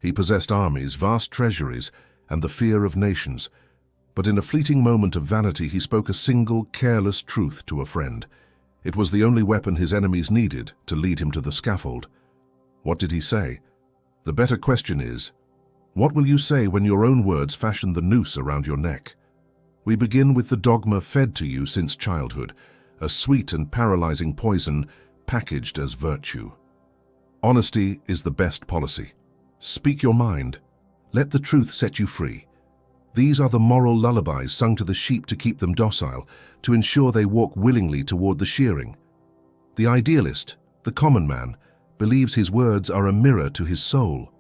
He possessed armies, vast treasuries, and the fear of nations. But in a fleeting moment of vanity, he spoke a single, careless truth to a friend. It was the only weapon his enemies needed to lead him to the scaffold. What did he say? The better question is, what will you say when your own words fashion the noose around your neck? We begin with the dogma fed to you since childhood, a sweet and paralyzing poison packaged as virtue. Honesty is the best policy. Speak your mind. Let the truth set you free. These are the moral lullabies sung to the sheep to keep them docile, to ensure they walk willingly toward the shearing. The idealist, the common man, believes his words are a mirror to his soul.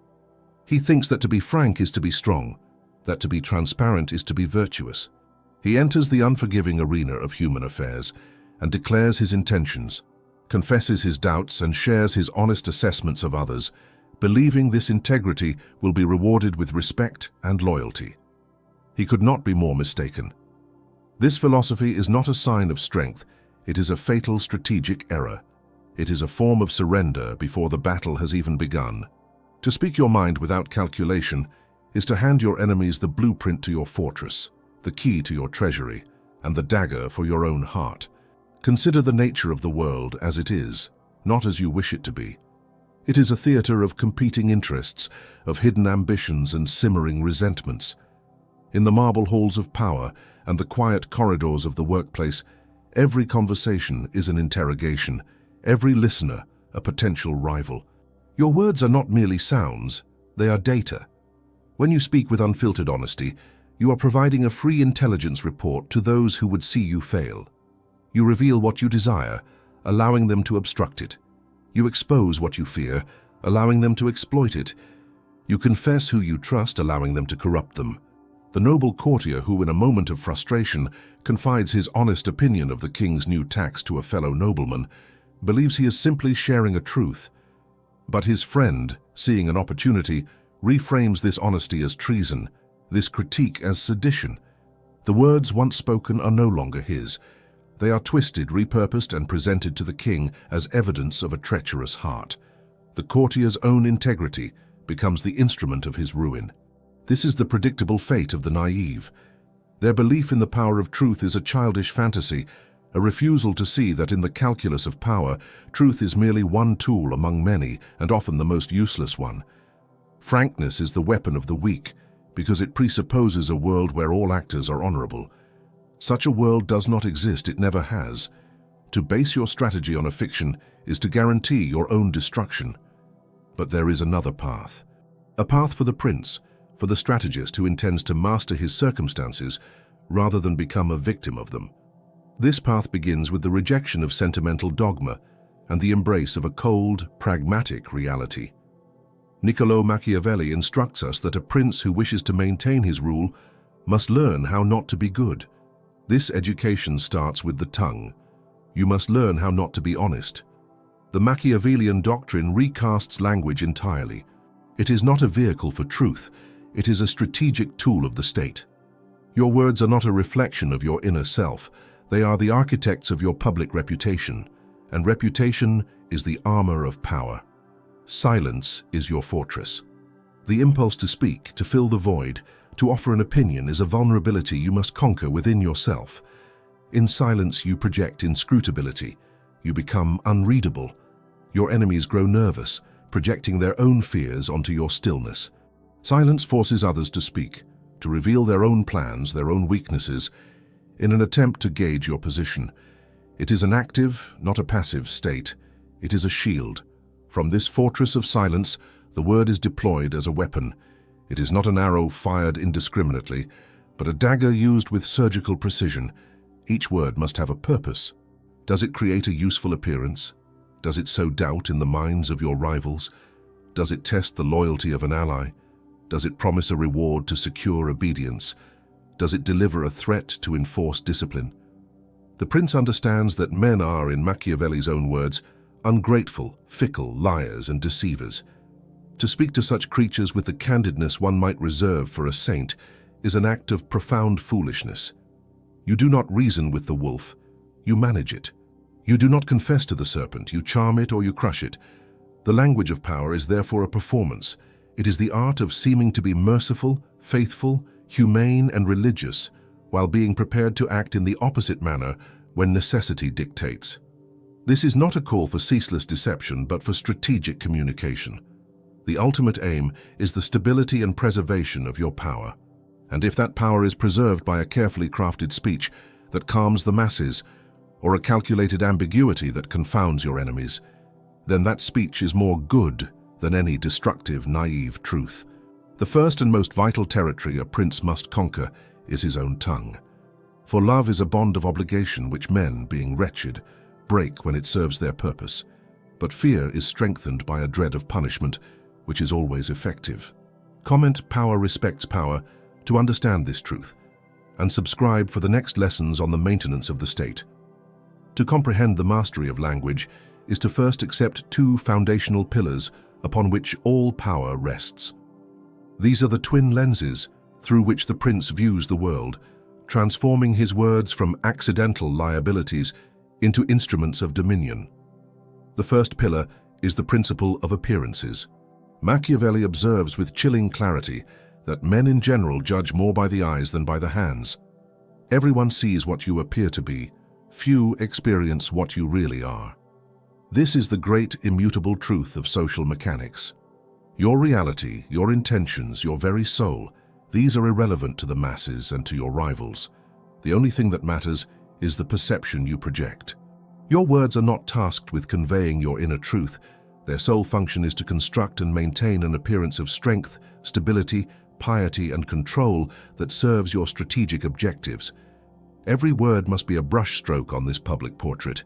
He thinks that to be frank is to be strong, that to be transparent is to be virtuous. He enters the unforgiving arena of human affairs and declares his intentions, confesses his doubts and shares his honest assessments of others, believing this integrity will be rewarded with respect and loyalty. He could not be more mistaken. This philosophy is not a sign of strength, it is a fatal strategic error. It is a form of surrender before the battle has even begun. To speak your mind without calculation is to hand your enemies the blueprint to your fortress, the key to your treasury, and the dagger for your own heart. Consider the nature of the world as it is, not as you wish it to be. It is a theater of competing interests, of hidden ambitions and simmering resentments. In the marble halls of power and the quiet corridors of the workplace, every conversation is an interrogation, every listener a potential rival. Your words are not merely sounds, they are data. When you speak with unfiltered honesty, you are providing a free intelligence report to those who would see you fail. You reveal what you desire, allowing them to obstruct it. You expose what you fear, allowing them to exploit it. You confess who you trust, allowing them to corrupt them. The noble courtier who, in a moment of frustration, confides his honest opinion of the king's new tax to a fellow nobleman, believes he is simply sharing a truth. But his friend, seeing an opportunity, reframes this honesty as treason, this critique as sedition. The words once spoken are no longer his. They are twisted, repurposed, and presented to the king as evidence of a treacherous heart. The courtier's own integrity becomes the instrument of his ruin. This is the predictable fate of the naive. Their belief in the power of truth is a childish fantasy, a refusal to see that in the calculus of power, truth is merely one tool among many, and often the most useless one. Frankness is the weapon of the weak, because it presupposes a world where all actors are honorable. Such a world does not exist, it never has. To base your strategy on a fiction is to guarantee your own destruction. But there is another path. A path for the prince, for the strategist who intends to master his circumstances rather than become a victim of them. This path begins with the rejection of sentimental dogma and the embrace of a cold, pragmatic reality. Niccolò Machiavelli instructs us that a prince who wishes to maintain his rule must learn how not to be good. This education starts with the tongue. You must learn how not to be honest. The Machiavellian doctrine recasts language entirely. It is not a vehicle for truth, it is a strategic tool of the state. Your words are not a reflection of your inner self, they are the architects of your public reputation, and reputation is the armor of power. Silence is your fortress. The impulse to speak, to fill the void, to offer an opinion is a vulnerability you must conquer within yourself. In silence you project inscrutability. You become unreadable. Your enemies grow nervous, projecting their own fears onto your stillness. Silence forces others to speak, to reveal their own plans, their own weaknesses, in an attempt to gauge your position. It is an active, not a passive state. It is a shield. From this fortress of silence, the word is deployed as a weapon. It is not an arrow fired indiscriminately, but a dagger used with surgical precision. Each word must have a purpose. Does it create a useful appearance? Does it sow doubt in the minds of your rivals? Does it test the loyalty of an ally? Does it promise a reward to secure obedience? Does it deliver a threat to enforce discipline? The prince understands that men are, in Machiavelli's own words, ungrateful, fickle, liars, and deceivers. To speak to such creatures with the candidness one might reserve for a saint is an act of profound foolishness. You do not reason with the wolf, you manage it. You do not confess to the serpent, you charm it or you crush it. The language of power is therefore a performance. It is the art of seeming to be merciful, faithful, humane, and religious, while being prepared to act in the opposite manner when necessity dictates. This is not a call for ceaseless deception, but for strategic communication. The ultimate aim is the stability and preservation of your power. And if that power is preserved by a carefully crafted speech that calms the masses, or a calculated ambiguity that confounds your enemies, then that speech is more good than any destructive, naive truth. The first and most vital territory a prince must conquer is his own tongue. For love is a bond of obligation which men, being wretched, break when it serves their purpose. But fear is strengthened by a dread of punishment, which is always effective. Comment Power Respects Power to understand this truth, and subscribe for the next lessons on the maintenance of the state. To comprehend the mastery of language is to first accept two foundational pillars upon which all power rests. These are the twin lenses through which the prince views the world, transforming his words from accidental liabilities into instruments of dominion. The first pillar is the principle of appearances. Machiavelli observes with chilling clarity that men in general judge more by the eyes than by the hands. Everyone sees what you appear to be. Few experience what you really are. This is the great immutable truth of social mechanics. Your reality, your intentions, your very soul, these are irrelevant to the masses and to your rivals. The only thing that matters is the perception you project. Your words are not tasked with conveying your inner truth. Their sole function is to construct and maintain an appearance of strength, stability, piety, and control that serves your strategic objectives. Every word must be a brushstroke on this public portrait.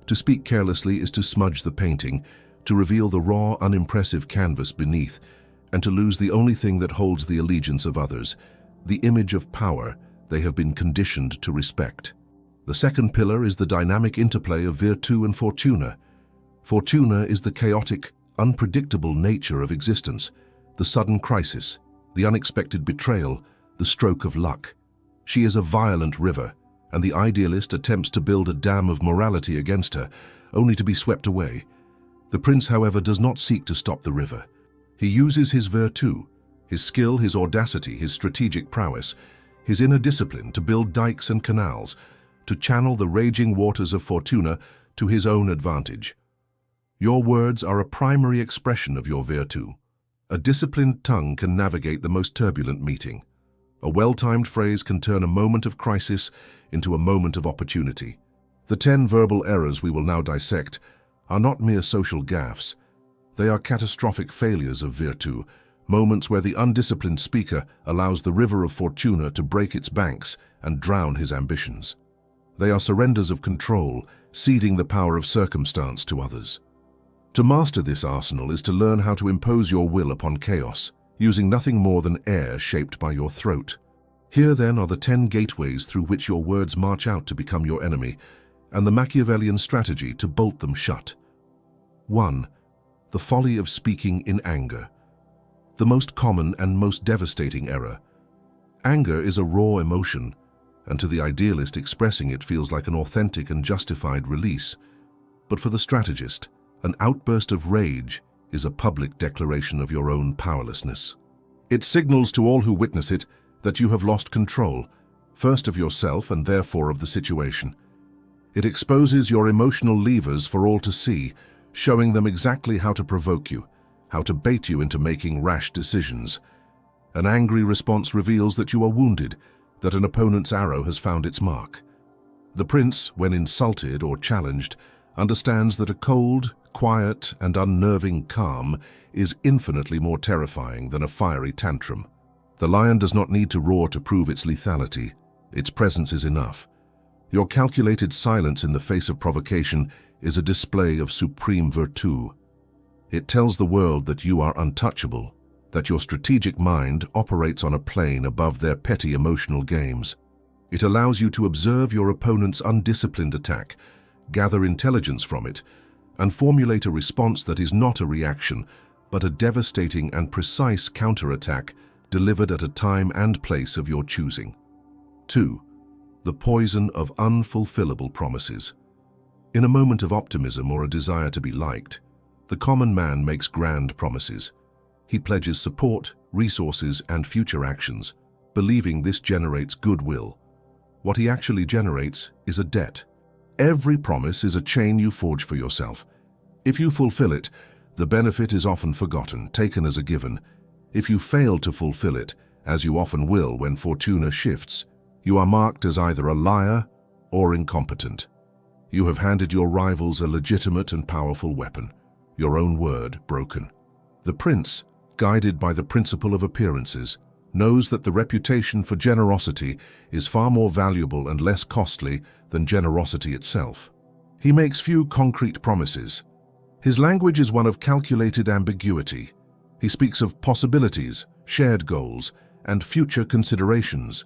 To speak carelessly is to smudge the painting, to reveal the raw, unimpressive canvas beneath, and to lose the only thing that holds the allegiance of others, the image of power they have been conditioned to respect. The second pillar is the dynamic interplay of virtu and fortuna. Fortuna is the chaotic, unpredictable nature of existence, the sudden crisis, the unexpected betrayal, the stroke of luck. She is a violent river, and the idealist attempts to build a dam of morality against her, only to be swept away. The prince, however, does not seek to stop the river. He uses his virtu, his skill, his audacity, his strategic prowess, his inner discipline to build dikes and canals, to channel the raging waters of fortuna to his own advantage. Your words are a primary expression of your virtu. A disciplined tongue can navigate the most turbulent meeting. A well-timed phrase can turn a moment of crisis into a moment of opportunity. The 10 verbal errors we will now dissect are not mere social gaffes. They are catastrophic failures of virtu, moments where the undisciplined speaker allows the river of fortuna to break its banks and drown his ambitions. They are surrenders of control, ceding the power of circumstance to others. To master this arsenal is to learn how to impose your will upon chaos, using nothing more than air shaped by your throat. Here then are the 10 gateways through which your words march out to become your enemy, and the Machiavellian strategy to bolt them shut. 1. The folly of speaking in anger. The most common and most devastating error. Anger is a raw emotion, and to the idealist expressing it feels like an authentic and justified release. But for the strategist, an outburst of rage is a public declaration of your own powerlessness. It signals to all who witness it that you have lost control, first of yourself and therefore of the situation. It exposes your emotional levers for all to see, showing them exactly how to provoke you, how to bait you into making rash decisions. An angry response reveals that you are wounded, that an opponent's arrow has found its mark. The prince, when insulted or challenged, understands that a cold, quiet, and unnerving calm is infinitely more terrifying than a fiery tantrum. The lion does not need to roar to prove its lethality. Its presence is enough. Your calculated silence in the face of provocation is a display of supreme virtu. It tells the world that you are untouchable, that your strategic mind operates on a plane above their petty emotional games. It allows you to observe your opponent's undisciplined attack, gather intelligence from it, and formulate a response that is not a reaction, but a devastating and precise counterattack delivered at a time and place of your choosing. 2. The poison of unfulfillable promises. In a moment of optimism or a desire to be liked, the common man makes grand promises. He pledges support, resources, and future actions, believing this generates goodwill. What he actually generates is a debt. Every promise is a chain you forge for yourself. If you fulfill it, the benefit is often forgotten, taken as a given. If you fail to fulfill it, as you often will when fortuna shifts, you are marked as either a liar or incompetent. You have handed your rivals a legitimate and powerful weapon, your own word broken. The prince, guided by the principle of appearances, knows that the reputation for generosity is far more valuable and less costly than generosity itself. He makes few concrete promises. His language is one of calculated ambiguity. He speaks of possibilities, shared goals, and future considerations.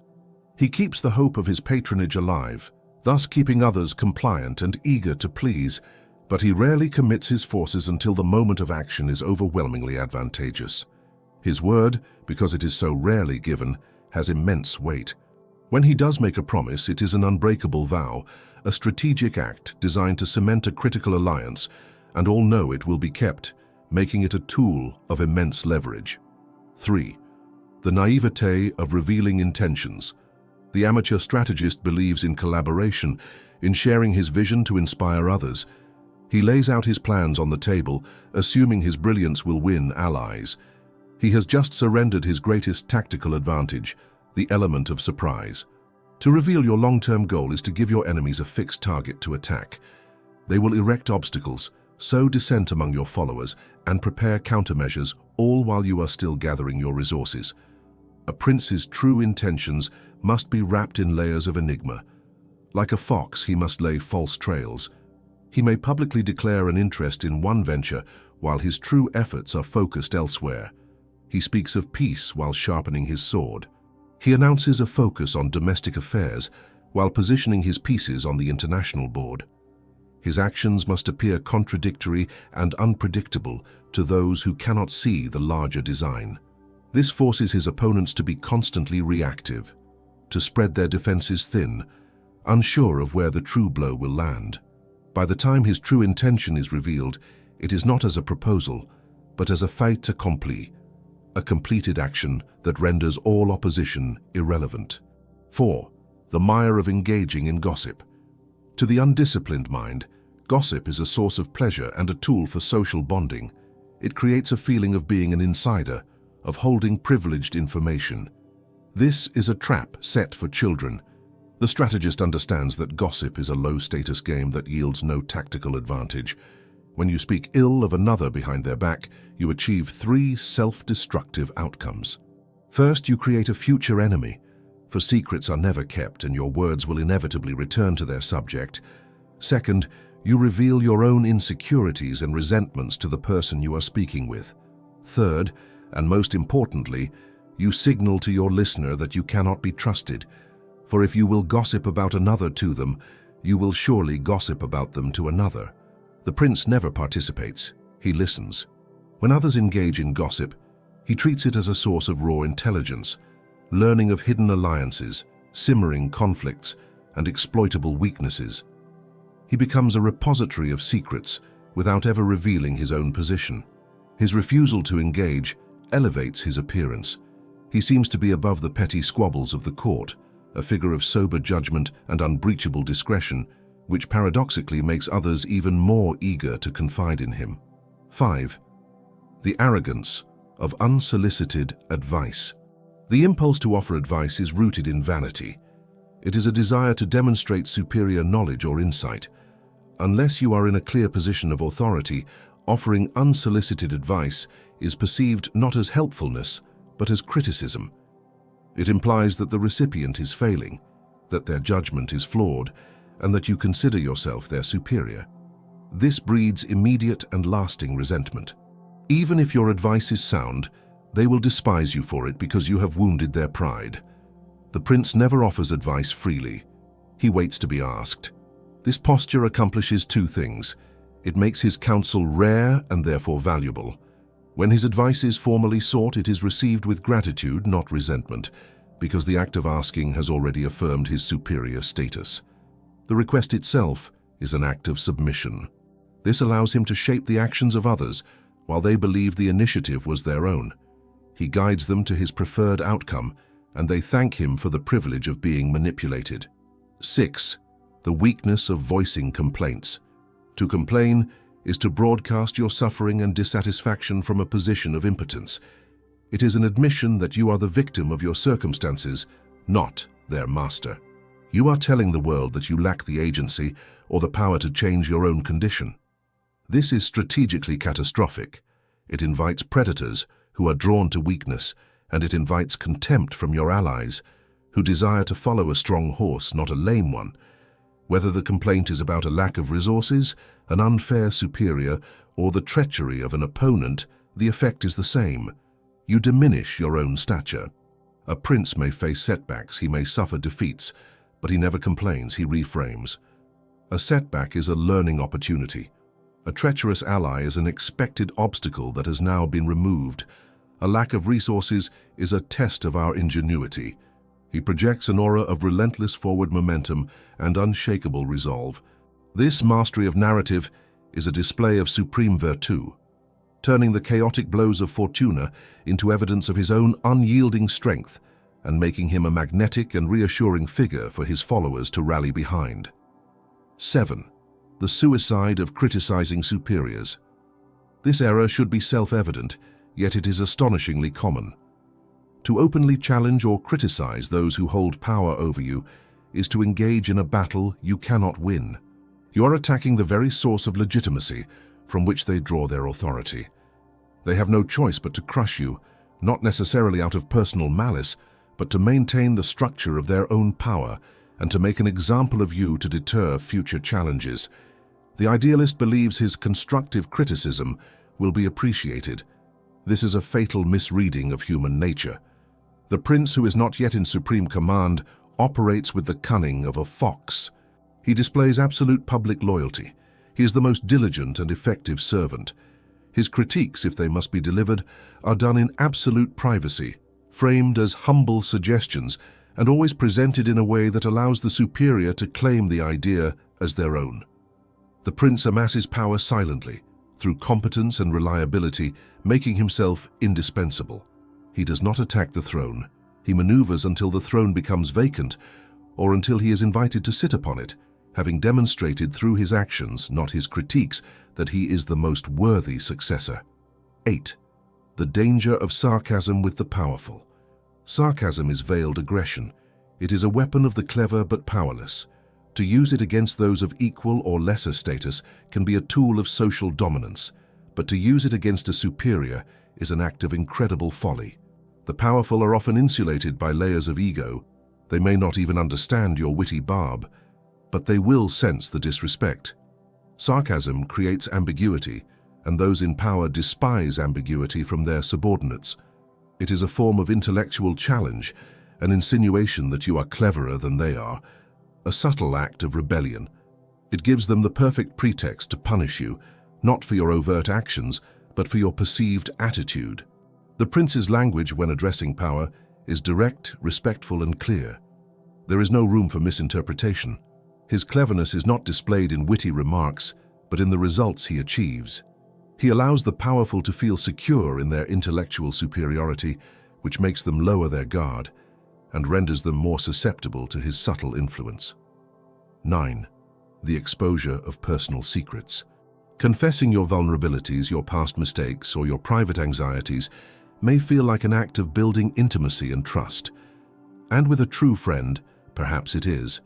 He keeps the hope of his patronage alive, thus keeping others compliant and eager to please, but he rarely commits his forces until the moment of action is overwhelmingly advantageous. His word, because it is so rarely given, has immense weight. When he does make a promise, it is an unbreakable vow, a strategic act designed to cement a critical alliance, and all know it will be kept, making it a tool of immense leverage. 3. The naivete of revealing intentions. The amateur strategist believes in collaboration, in sharing his vision to inspire others. He lays out his plans on the table, assuming his brilliance will win allies. He has just surrendered his greatest tactical advantage, the element of surprise. To reveal your long-term goal is to give your enemies a fixed target to attack. They will erect obstacles, sow dissent among your followers, and prepare countermeasures, all while you are still gathering your resources. A prince's true intentions must be wrapped in layers of enigma. Like a fox, he must lay false trails. He may publicly declare an interest in one venture, while his true efforts are focused elsewhere. He speaks of peace while sharpening his sword. He announces a focus on domestic affairs, while positioning his pieces on the international board. His actions must appear contradictory and unpredictable to those who cannot see the larger design. This forces his opponents to be constantly reactive, to spread their defenses thin, unsure of where the true blow will land. By the time his true intention is revealed, it is not as a proposal, but as a fait accompli, a completed action that renders all opposition irrelevant. 4. The mire of engaging in gossip. To the undisciplined mind, gossip is a source of pleasure and a tool for social bonding. It creates a feeling of being an insider, of holding privileged information. This is a trap set for children. The strategist understands that gossip is a low-status game that yields no tactical advantage. When you speak ill of another behind their back, you achieve 3 self-destructive outcomes. First, you create a future enemy, for secrets are never kept and your words will inevitably return to their subject. Second, you reveal your own insecurities and resentments to the person you are speaking with. Third, and most importantly, you signal to your listener that you cannot be trusted, for if you will gossip about another to them, you will surely gossip about them to another. The prince never participates, he listens. When others engage in gossip, he treats it as a source of raw intelligence, learning of hidden alliances, simmering conflicts, and exploitable weaknesses. He becomes a repository of secrets without ever revealing his own position. His refusal to engage elevates his appearance. He seems to be above the petty squabbles of the court, a figure of sober judgment and unbreachable discretion, which paradoxically makes others even more eager to confide in him. 5. The arrogance of unsolicited advice. The impulse to offer advice is rooted in vanity. It is a desire to demonstrate superior knowledge or insight. Unless you are in a clear position of authority, offering unsolicited advice is perceived not as helpfulness, but as criticism. It implies that the recipient is failing, that their judgment is flawed, and that you consider yourself their superior. This breeds immediate and lasting resentment. Even if your advice is sound, they will despise you for it because you have wounded their pride. The prince never offers advice freely. He waits to be asked. This posture accomplishes 2 things. It makes his counsel rare and therefore valuable. When his advice is formally sought, it is received with gratitude, not resentment, because the act of asking has already affirmed his superior status. The request itself is an act of submission. This allows him to shape the actions of others, while they believe the initiative was their own. He guides them to his preferred outcome, and they thank him for the privilege of being manipulated. 6. The weakness of voicing complaints. To complain is to broadcast your suffering and dissatisfaction from a position of impotence. It is an admission that you are the victim of your circumstances, not their master. You are telling the world that you lack the agency or the power to change your own condition. This is strategically catastrophic. It invites predators who are drawn to weakness, and it invites contempt from your allies who desire to follow a strong horse, not a lame one. Whether the complaint is about a lack of resources, an unfair superior, or the treachery of an opponent, the effect is the same. You diminish your own stature. A prince may face setbacks, he may suffer defeats, but he never complains, he reframes. A setback is a learning opportunity. A treacherous ally is an expected obstacle that has now been removed. A lack of resources is a test of our ingenuity. He projects an aura of relentless forward momentum and unshakable resolve. This mastery of narrative is a display of supreme virtù, turning the chaotic blows of Fortuna into evidence of his own unyielding strength and making him a magnetic and reassuring figure for his followers to rally behind. 7. The suicide of criticizing superiors. This error should be self-evident, yet it is astonishingly common. To openly challenge or criticize those who hold power over you is to engage in a battle you cannot win. You are attacking the very source of legitimacy from which they draw their authority. They have no choice but to crush you, not necessarily out of personal malice, but to maintain the structure of their own power and to make an example of you to deter future challenges. The idealist believes his constructive criticism will be appreciated. This is a fatal misreading of human nature. The prince who is not yet in supreme command operates with the cunning of a fox. He displays absolute public loyalty. He is the most diligent and effective servant. His critiques, if they must be delivered, are done in absolute privacy, framed as humble suggestions, and always presented in a way that allows the superior to claim the idea as their own. The prince amasses power silently, through competence and reliability, making himself indispensable. He does not attack the throne. He maneuvers until the throne becomes vacant, or until he is invited to sit upon it, having demonstrated through his actions, not his critiques, that he is the most worthy successor. 8. The danger of sarcasm with the powerful. Sarcasm is veiled aggression. It is a weapon of the clever but powerless. To use it against those of equal or lesser status can be a tool of social dominance, but to use it against a superior is an act of incredible folly. The powerful are often insulated by layers of ego. They may not even understand your witty barb, but they will sense the disrespect. Sarcasm creates ambiguity, and those in power despise ambiguity from their subordinates. It is a form of intellectual challenge, an insinuation that you are cleverer than they are, a subtle act of rebellion. It gives them the perfect pretext to punish you, not for your overt actions, but for your perceived attitude. The prince's language when addressing power is direct, respectful, and clear. There is no room for misinterpretation. His cleverness is not displayed in witty remarks, but in the results he achieves. He allows the powerful to feel secure in their intellectual superiority, which makes them lower their guard and renders them more susceptible to his subtle influence. 9. The exposure of personal secrets. Confessing your vulnerabilities, your past mistakes, or your private anxieties may feel like an act of building intimacy and trust. And with a true friend, perhaps it is.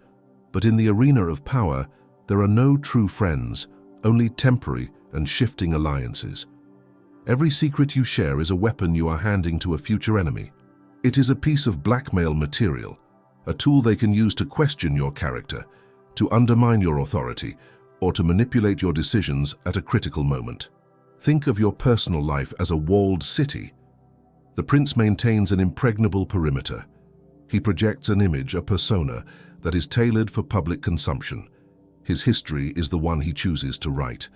But in the arena of power, there are no true friends, only temporary and shifting alliances. Every secret you share is a weapon you are handing to a future enemy. It is a piece of blackmail material, a tool they can use to question your character, to undermine your authority, or to manipulate your decisions at a critical moment. Think of your personal life as a walled city. The prince maintains an impregnable perimeter. He projects an image, a persona, that is tailored for public consumption. His history is the one he chooses to write.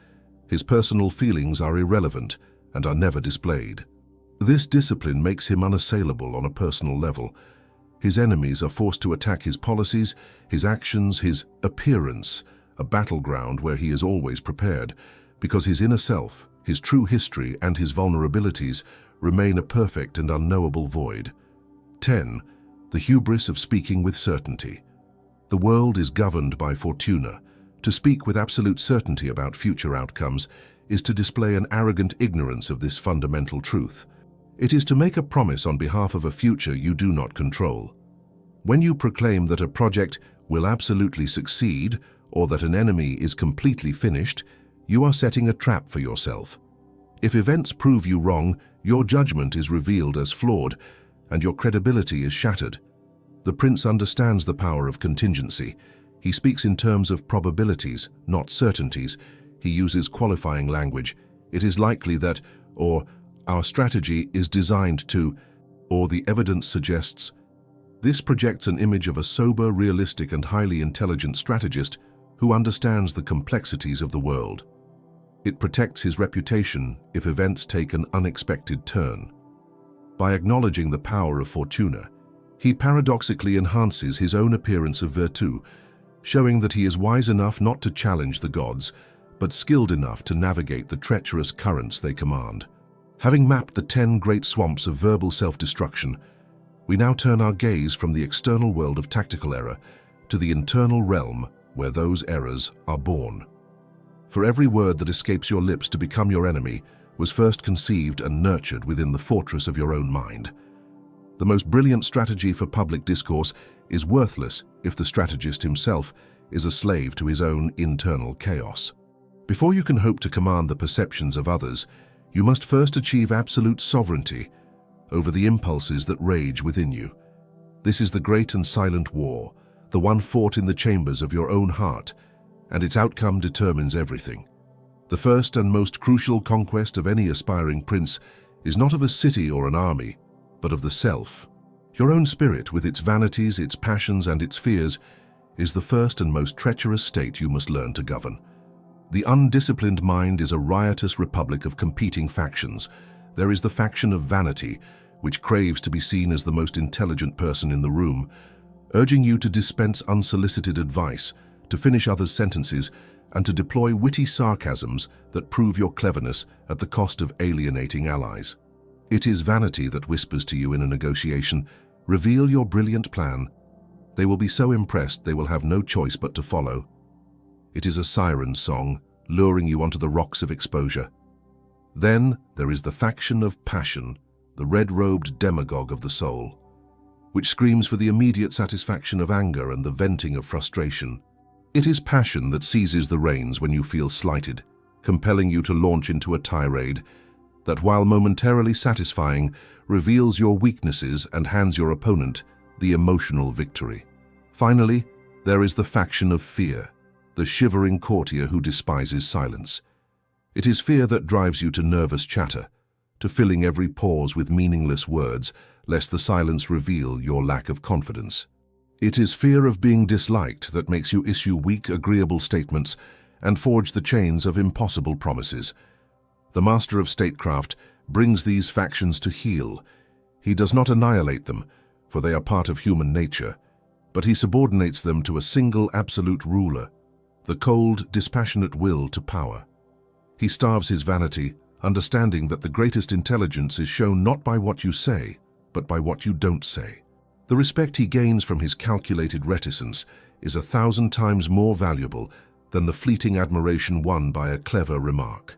His personal feelings are irrelevant and are never displayed. This discipline makes him unassailable on a personal level. His enemies are forced to attack his policies, his actions, his appearance, a battleground where he is always prepared, because his inner self, His true history and his vulnerabilities remain a perfect and unknowable void. 10. The hubris of speaking with certainty. The world is governed by fortuna. To speak with absolute certainty about future outcomes is to display an arrogant ignorance of this fundamental truth. It is to make a promise on behalf of a future you do not control. When you proclaim that a project will absolutely succeed or that an enemy is completely finished, you are setting a trap for yourself. If events prove you wrong, your judgment is revealed as flawed and your credibility is shattered. The prince understands the power of contingency. He speaks in terms of probabilities, not certainties. He uses qualifying language. It is likely that, or our strategy is designed to, or the evidence suggests. This projects an image of a sober, realistic, and highly intelligent strategist who understands the complexities of the world. It protects his reputation if events take an unexpected turn. By acknowledging the power of fortuna, he paradoxically enhances his own appearance of virtue, showing that he is wise enough not to challenge the gods, but skilled enough to navigate the treacherous currents they command. Having mapped the 10 great swamps of verbal self-destruction, we now turn our gaze from the external world of tactical error to the internal realm where those errors are born. For every word that escapes your lips to become your enemy was first conceived and nurtured within the fortress of your own mind. The most brilliant strategy for public discourse is worthless if the strategist himself is a slave to his own internal chaos. Before you can hope to command the perceptions of others, you must first achieve absolute sovereignty over the impulses that rage within you. This is the great and silent war, the one fought in the chambers of your own heart, and its outcome determines everything. The first and most crucial conquest of any aspiring prince is not of a city or an army, but of the self. Your own spirit, with its vanities, its passions, and its fears, is the first and most treacherous state you must learn to govern. The undisciplined mind is a riotous republic of competing factions. There is the faction of vanity, which craves to be seen as the most intelligent person in the room, urging you to dispense unsolicited advice, to finish others' sentences, and to deploy witty sarcasms that prove your cleverness at the cost of alienating allies. It is vanity that whispers to you in a negotiation, "Reveal your brilliant plan." They will be so impressed they will have no choice but to follow. It is a siren's song, luring you onto the rocks of exposure. Then there is the faction of passion, the red-robed demagogue of the soul, which screams for the immediate satisfaction of anger and the venting of frustration. It is passion that seizes the reins when you feel slighted, compelling you to launch into a tirade that, while momentarily satisfying, reveals your weaknesses and hands your opponent the emotional victory. Finally, there is the faction of fear, the shivering courtier who despises silence. It is fear that drives you to nervous chatter, to filling every pause with meaningless words, lest the silence reveal your lack of confidence. It is fear of being disliked that makes you issue weak, agreeable statements and forge the chains of impossible promises. The master of statecraft brings these factions to heel. He does not annihilate them, for they are part of human nature, but he subordinates them to a single absolute ruler, the cold, dispassionate will to power. He starves his vanity, understanding that the greatest intelligence is shown not by what you say, but by what you don't say. The respect he gains from his calculated reticence is 1,000 times more valuable than the fleeting admiration won by a clever remark.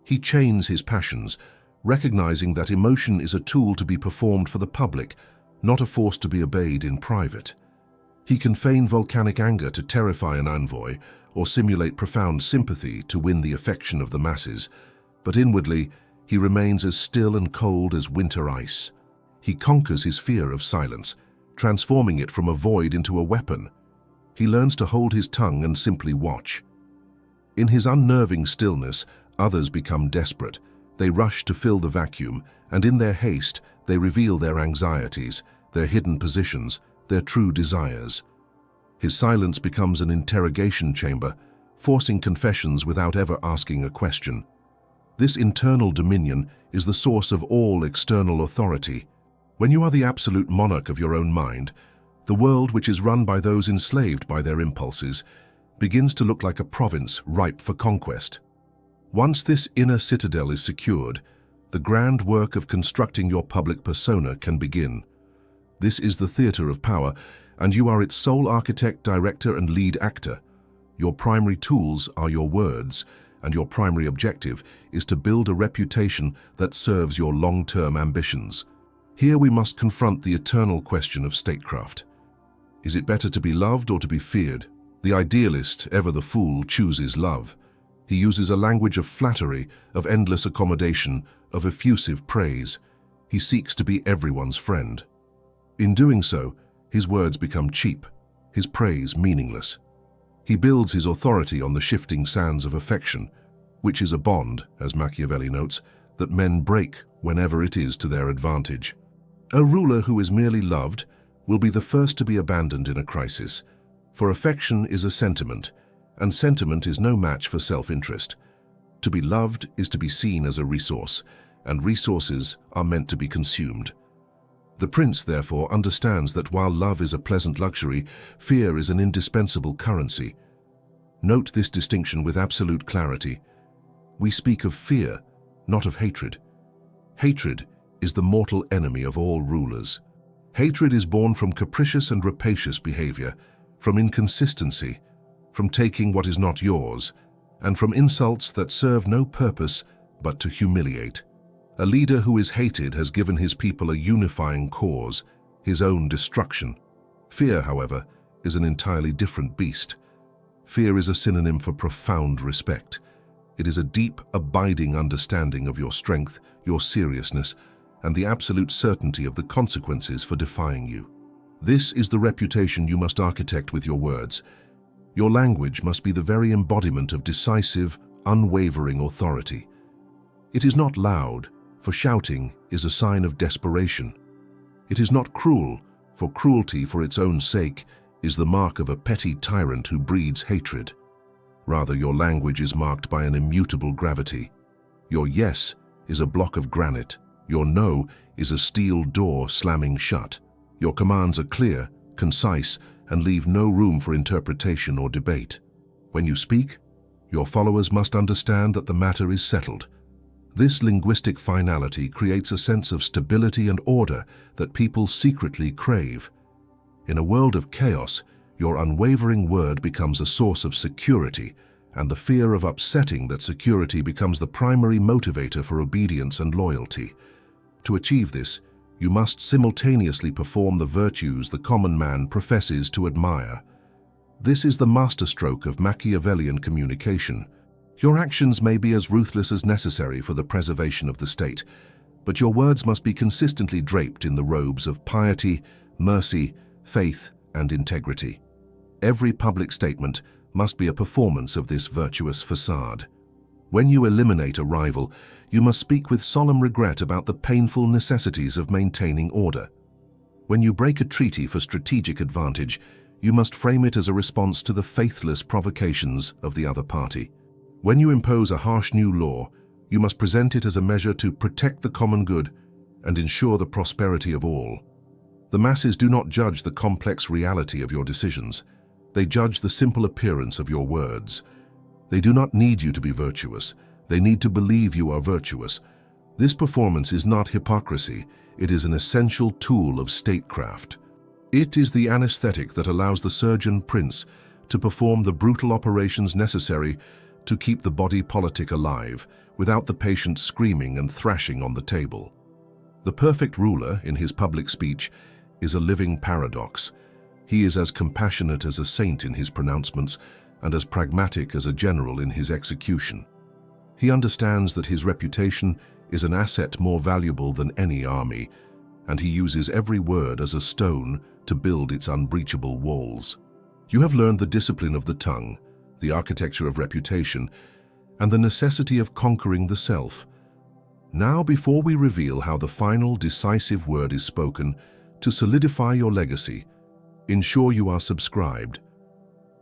He chains his passions, recognizing that emotion is a tool to be performed for the public, not a force to be obeyed in private. He can feign volcanic anger to terrify an envoy, or simulate profound sympathy to win the affection of the masses, but inwardly he remains as still and cold as winter ice. He conquers his fear of silence, transforming it from a void into a weapon. He learns to hold his tongue and simply watch. In his unnerving stillness, others become desperate. They rush to fill the vacuum, and in their haste, they reveal their anxieties, their hidden positions, their true desires. His silence becomes an interrogation chamber, forcing confessions without ever asking a question. This internal dominion is the source of all external authority. When you are the absolute monarch of your own mind, the world, which is run by those enslaved by their impulses, begins to look like a province ripe for conquest. Once this inner citadel is secured, the grand work of constructing your public persona can begin. This is the theater of power, and you are its sole architect, director, and lead actor. Your primary tools are your words, and your primary objective is to build a reputation that serves your long-term ambitions. Here we must confront the eternal question of statecraft. Is it better to be loved or to be feared? The idealist, ever the fool, chooses love. He uses a language of flattery, of endless accommodation, of effusive praise. He seeks to be everyone's friend. In doing so, his words become cheap, his praise meaningless. He builds his authority on the shifting sands of affection, which is a bond, as Machiavelli notes, that men break whenever it is to their advantage. A ruler who is merely loved will be the first to be abandoned in a crisis, for affection is a sentiment, and sentiment is no match for self-interest. To be loved is to be seen as a resource, and resources are meant to be consumed. The prince, therefore, understands that while love is a pleasant luxury, fear is an indispensable currency. Note this distinction with absolute clarity. We speak of fear, not of hatred. Hatred is the mortal enemy of all rulers. Hatred is born from capricious and rapacious behavior, from inconsistency, from taking what is not yours, and from insults that serve no purpose but to humiliate. A leader who is hated has given his people a unifying cause, his own destruction. Fear, however, is an entirely different beast. Fear is a synonym for profound respect. It is a deep, abiding understanding of your strength, your seriousness, and the absolute certainty of the consequences for defying you. This is the reputation you must architect with your words. Your language must be the very embodiment of decisive, unwavering authority. It is not loud, for shouting is a sign of desperation. It is not cruel, for cruelty for its own sake is the mark of a petty tyrant who breeds hatred. Rather, your language is marked by an immutable gravity. Your yes is a block of granite. Your no is a steel door slamming shut. Your commands are clear, concise, and leave no room for interpretation or debate. When you speak, your followers must understand that the matter is settled. This linguistic finality creates a sense of stability and order that people secretly crave. In a world of chaos, your unwavering word becomes a source of security, and the fear of upsetting that security becomes the primary motivator for obedience and loyalty. To achieve this, you must simultaneously perform the virtues the common man professes to admire. This is the masterstroke of Machiavellian communication. Your actions may be as ruthless as necessary for the preservation of the state, but your words must be consistently draped in the robes of piety, mercy, faith, and integrity. Every public statement must be a performance of this virtuous facade. When you eliminate a rival, you must speak with solemn regret about the painful necessities of maintaining order. When you break a treaty for strategic advantage, you must frame it as a response to the faithless provocations of the other party. When you impose a harsh new law, you must present it as a measure to protect the common good and ensure the prosperity of all. The masses do not judge the complex reality of your decisions. They judge the simple appearance of your words. They do not need you to be virtuous. They need to believe you are virtuous. This performance is not hypocrisy. It is an essential tool of statecraft. It is the anesthetic that allows the surgeon prince to perform the brutal operations necessary to keep the body politic alive, without the patient screaming and thrashing on the table. The perfect ruler, in his public speech, is a living paradox. He is as compassionate as a saint in his pronouncements, and as pragmatic as a general in his execution. He understands that his reputation is an asset more valuable than any army, and he uses every word as a stone to build its unbreachable walls. You have learned the discipline of the tongue, the architecture of reputation, and the necessity of conquering the self. Now, before we reveal how the final, decisive word is spoken, to solidify your legacy, ensure you are subscribed.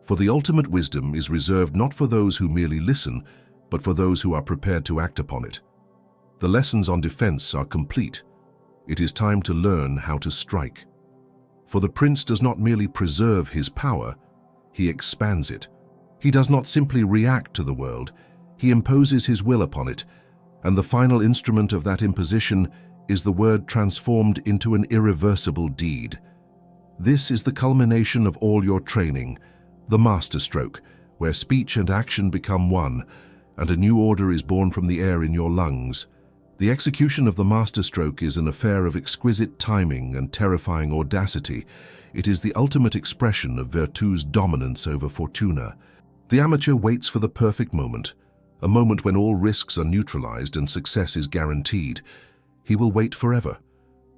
For the ultimate wisdom is reserved not for those who merely listen, but for those who are prepared to act upon it. The lessons on defense are complete. It is time to learn how to strike. For the prince does not merely preserve his power, he expands it. He does not simply react to the world, He imposes his will upon it, and the final instrument of that imposition is the word transformed into an irreversible deed. This is the culmination of all your training, the masterstroke, where speech and action become one, and a new order is born from the air in your lungs. The execution of the masterstroke is an affair of exquisite timing and terrifying audacity. It is the ultimate expression of virtue's dominance over fortuna. The amateur waits for the perfect moment, a moment when all risks are neutralized and success is guaranteed. He will wait forever.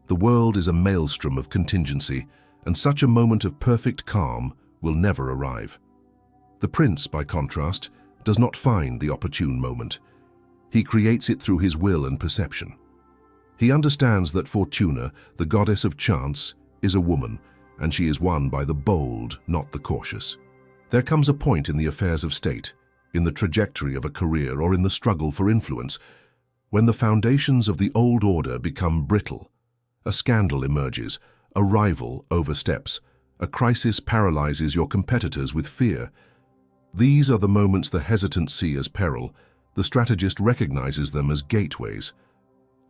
The world is a maelstrom of contingency, and such a moment of perfect calm will never arrive. The prince, by contrast, does not find the opportune moment. He creates it through his will and perception. He understands that Fortuna, the goddess of chance, is a woman, and she is won by the bold, not the cautious. There comes a point in the affairs of state, in the trajectory of a career or in the struggle for influence, when the foundations of the old order become brittle. A scandal emerges, a rival oversteps, a crisis paralyzes your competitors with fear. These are the moments the hesitant see as peril. The strategist recognizes them as gateways.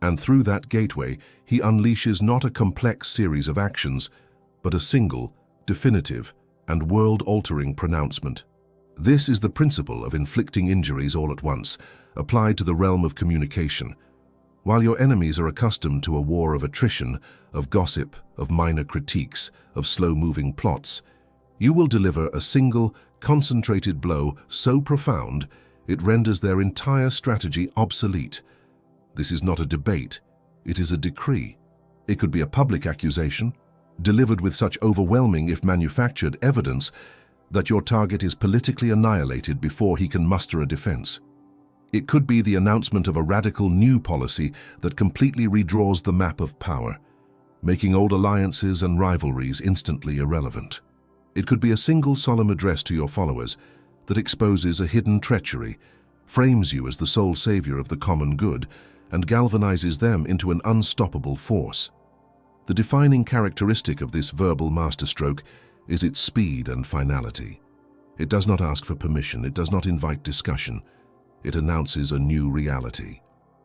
And through that gateway, he unleashes not a complex series of actions, but a single, definitive, and world-altering pronouncement. This is the principle of inflicting injuries all at once, applied to the realm of communication. While your enemies are accustomed to a war of attrition, of gossip, of minor critiques, of slow-moving plots, you will deliver a single, concentrated blow so profound it renders their entire strategy obsolete. This is not a debate, it is a decree. It could be a public accusation, delivered with such overwhelming, if manufactured, evidence that your target is politically annihilated before he can muster a defense. It could be the announcement of a radical new policy that completely redraws the map of power, making old alliances and rivalries instantly irrelevant. It could be a single solemn address to your followers that exposes a hidden treachery, frames you as the sole savior of the common good, and galvanizes them into an unstoppable force. The defining characteristic of this verbal masterstroke is its speed and finality. It does not ask for permission, it does not invite discussion. It announces a new reality.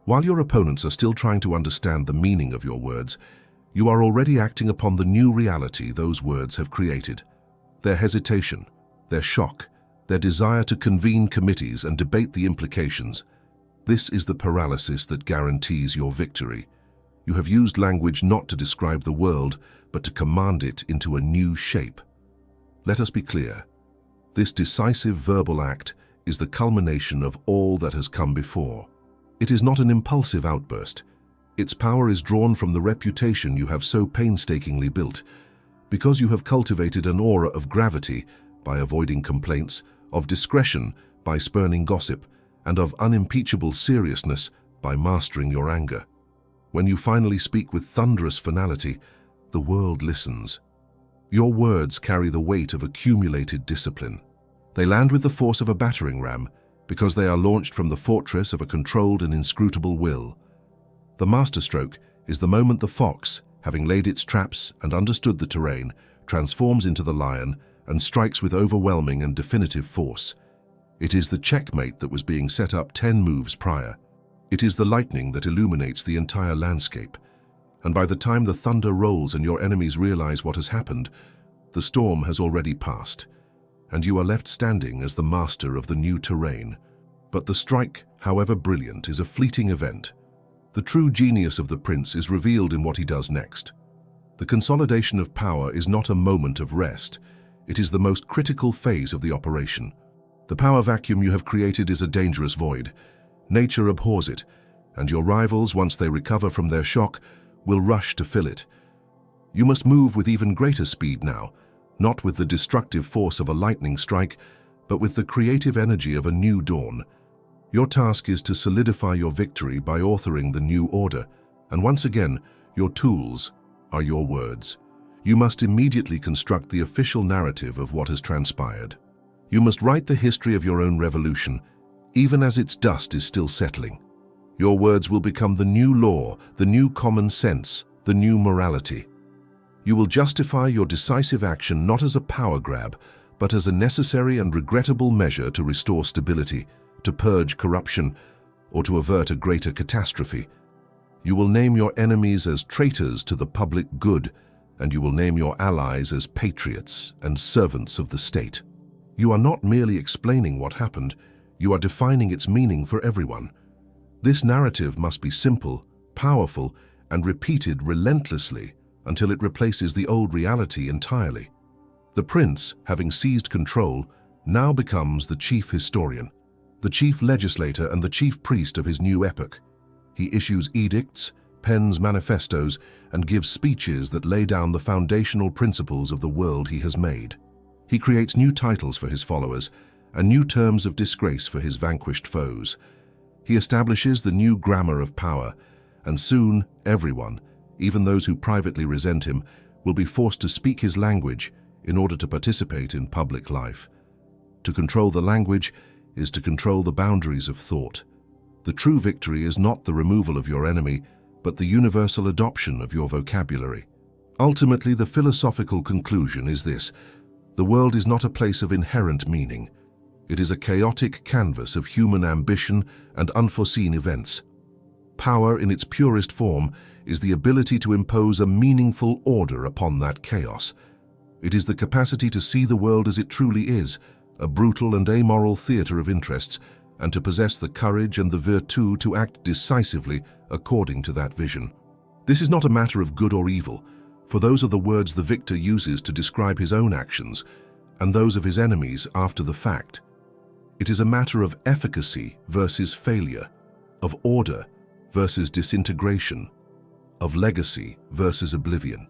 While your opponents are still trying to understand the meaning of your words, you are already acting upon the new reality those words have created. Their hesitation, their shock, their desire to convene committees and debate the implications. This is the paralysis that guarantees your victory. You have used language not to describe the world, but to command it into a new shape. Let us be clear. This decisive verbal act is the culmination of all that has come before. It is not an impulsive outburst. Its power is drawn from the reputation you have so painstakingly built, because you have cultivated an aura of gravity by avoiding complaints, of discretion by spurning gossip, and of unimpeachable seriousness by mastering your anger. When you finally speak with thunderous finality, the world listens. Your words carry the weight of accumulated discipline. They land with the force of a battering ram because they are launched from the fortress of a controlled and inscrutable will. The masterstroke is the moment the fox, having laid its traps and understood the terrain, transforms into the lion and strikes with overwhelming and definitive force. It is the checkmate that was being set up 10 moves prior. It is the lightning that illuminates the entire landscape. And by the time the thunder rolls and your enemies realize what has happened, the storm has already passed, and you are left standing as the master of the new terrain. But the strike, however brilliant, is a fleeting event. The true genius of the prince is revealed in what he does next. The consolidation of power is not a moment of rest. It is the most critical phase of the operation. The power vacuum you have created is a dangerous void. Nature abhors it, and your rivals, once they recover from their shock, will rush to fill it. You must move with even greater speed now, not with the destructive force of a lightning strike, but with the creative energy of a new dawn. Your task is to solidify your victory by authoring the new order, and once again, your tools are your words. You must immediately construct the official narrative of what has transpired. You must write the history of your own revolution, even as its dust is still settling. Your words will become the new law, the new common sense, the new morality. You will justify your decisive action not as a power grab, but as a necessary and regrettable measure to restore stability, to purge corruption, or to avert a greater catastrophe. You will name your enemies as traitors to the public good, and you will name your allies as patriots and servants of the state. You are not merely explaining what happened, you are defining its meaning for everyone. This narrative must be simple, powerful, and repeated relentlessly until it replaces the old reality entirely. The prince, having seized control, now becomes the chief historian, the chief legislator and the chief priest of his new epoch. He issues edicts, pens manifestos, and gives speeches that lay down the foundational principles of the world he has made. He creates new titles for his followers and new terms of disgrace for his vanquished foes. He establishes the new grammar of power, and soon everyone, even those who privately resent him, will be forced to speak his language in order to participate in public life. To control the language is to control the boundaries of thought. The true victory is not the removal of your enemy, but the universal adoption of your vocabulary. Ultimately, the philosophical conclusion is this: the world is not a place of inherent meaning. It is a chaotic canvas of human ambition and unforeseen events. Power, in its purest form, is the ability to impose a meaningful order upon that chaos. It is the capacity to see the world as it truly is, a brutal and amoral theater of interests, and to possess the courage and the virtue to act decisively according to that vision. This is not a matter of good or evil, for those are the words the victor uses to describe his own actions and those of his enemies after the fact. It is a matter of efficacy versus failure, of order versus disintegration, of legacy versus oblivion.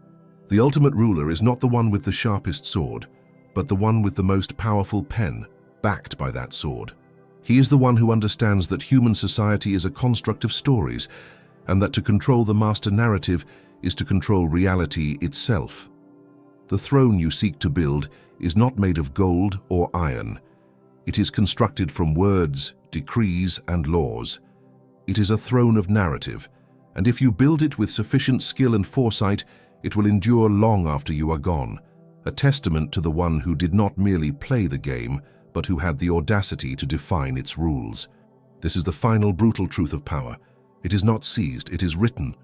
The ultimate ruler is not the one with the sharpest sword, but the one with the most powerful pen, backed by that sword. He is the one who understands that human society is a construct of stories, and that to control the master narrative is to control reality itself. The throne you seek to build is not made of gold or iron. It is constructed from words, decrees, and laws. It is a throne of narrative, and if you build it with sufficient skill and foresight, it will endure long after you are gone, a testament to the one who did not merely play the game, but who had the audacity to define its rules. This is the final brutal truth of power. It is not seized, it is written,